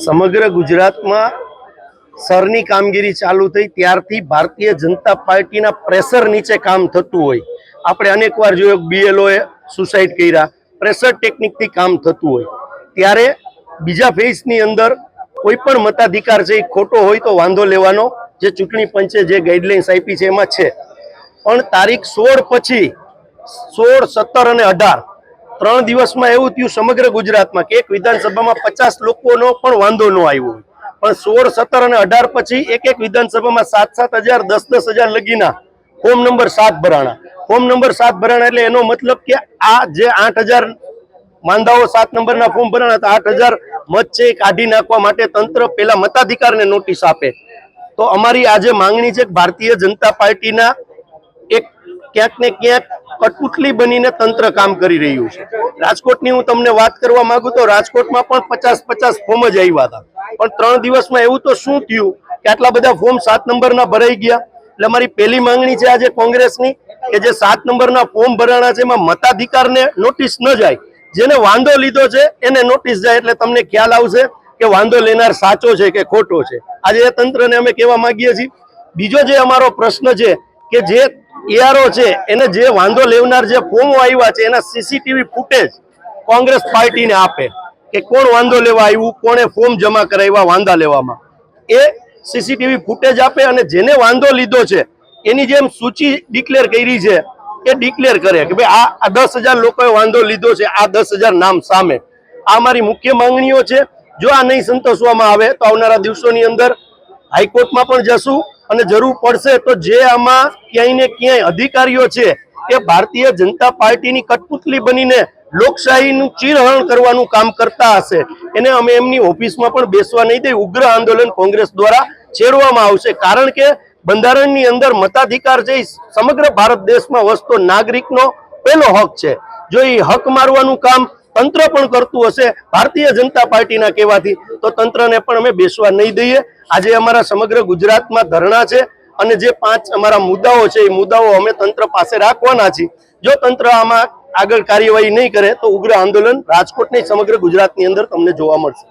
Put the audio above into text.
સમગ્ર ગુજરાતમાં સરની કામગીરી ચાલુ થઈ ત્યારથી ભારતીય જનતા પાર્ટીના પ્રેશર નીચે કામ થતું હોય. આપણે અનેકવાર જોયું બીએલઓએ સુસાઇડ કર્યા, પ્રેશર ટેકનિકથી કામ થતું હોય. ત્યારે બીજા ફેઝની અંદર કોઈ પણ મતાધિકાર છે એ ખોટો હોય તો વાંધો લેવાનો જે ચૂંટણી પંચે જે ગાઈડલાઇન્સ આપી છે એમાં છે. પણ તારીખ 16 પછી 16, 17 અને 18 3 દિવસમાં એવું થયું સમગ્ર ગુજરાતમાં કે એક વિધાનસભામાં 50 લોકોનો પણ વાંધો ન આવ્યો. પણ 16, 17 અને 18 પછી એક વિધાનસભામાં 7-7 હજાર 10-10 હજાર લગીના ફોર્મ નંબર 7 ભરાણા. ફોર્મ નંબર 7 ભરાણા એટલે એનો મતલબ કે આ જે 8000 માંદાઓ 7 નંબરના ફોર્મ ભરાણા હતા, 8000 મત છે એ કાઢી નાખવા માટે તંત્ર પેલા મતાધિકારને નોટિસ આપે. તો અમારી આજે માંગણી છે કે ભારતીય જનતા પાર્ટીના એક ક્યાંક ને ક્યાંક કઠપુતલી બનીને તંત્ર કામ કરી રહ્યું છે. રાજકોટની હું તમને વાત કરવા માંગુ તો રાજકોટમાં પણ 50-50 ફોર્મ જ આવ્યા હતા. પણ 3 દિવસમાં એવું તો શું થયું કે આટલા બધા ફોર્મ 7 નંબરના ભરાઈ ગયા. એટલે અમારી પહેલી માંગણી છે આજે કોંગ્રેસની કે જે 7 નંબરના ફોર્મ ભરાણા છે એમાં મતાધિકારને નોટિસ ન જાય, જેને વાંધો લીધો છે એને નોટિસ જાય એટલે તમને ખ્યાલ આવશે કે વાંધો લેનાર સાચો છે કે ખોટો છે. આજે એ તંત્રને અમે કહેવા માંગીએ છીએ. બીજો જે અમારો પ્રશ્ન છે કે જે એઆરઓ છે એને જે વાંધો લેવનાર જે ફોર્મો આવ્યા છે એના સીસીટીવી ફૂટેજ કોંગ્રેસ પાર્ટીને આપે કે કોણ વાંધો લેવા આવ્યું, કોણે ફોર્મ જમા કરાવ્યા વાંધા લેવામાં, એ સીસીટીવી ફૂટેજ આપે અને જેને વાંધો લીધો છે એની જેમ સૂચિ ડિક્લેર કરી છે એ ડિક્લેર કરે કે ભાઈ આ 10,000 લોકોએ વાંધો લીધો છે, આ 10,000 નામ સામે. આ અમારી મુખ્ય માંગણીઓ છે. જો આ નહીં સંતોષવામાં આવે તો આવનારા દિવસોની અંદર હાઈકોર્ટમાં પણ જશું અને જરૂર પડશે તો જે આમાં ક્યાંય ને ક્યાંય અધિકારીઓ છે એ ભારતીય જનતા પાર્ટીની કઠપુતલી બનીને લોકશાહીનું ચીરહરણ કરવાનું કામ કરતા હશે એને અમે એમની ઓફિસમાં પણ બેસવા નહીં દઈએ. ઉગ્ર આંદોલન કોંગ્રેસ દ્વારા છેડવામાં આવશે. કારણ કે બંધારણની અંદર મતાધિકાર છે સમગ્ર ભારત દેશમાં વસતો નાગરિકનો પહેલો હક છે. જો એ હક મારવાનું કામ તંત્ર પણ કરતું હશે ભારતીય જનતા પાર્ટીના કહેવાથી તો તંત્રને પણ અમે બેસવા નહીં દઈએ. આજે અમારા સમગ્ર ગુજરાતમાં ધરણા છે અને જે 5 અમારા મુદ્દાઓ છે એ મુદ્દાઓ અમે તંત્ર પાસે રાખવાના છીએ. જો તંત્ર આમાં આગળ કાર્યવાહી નહીં કરે તો ઉગ્ર આંદોલન રાજકોટ નહીં સમગ્ર ગુજરાતની અંદર તમને જોવા મળશે.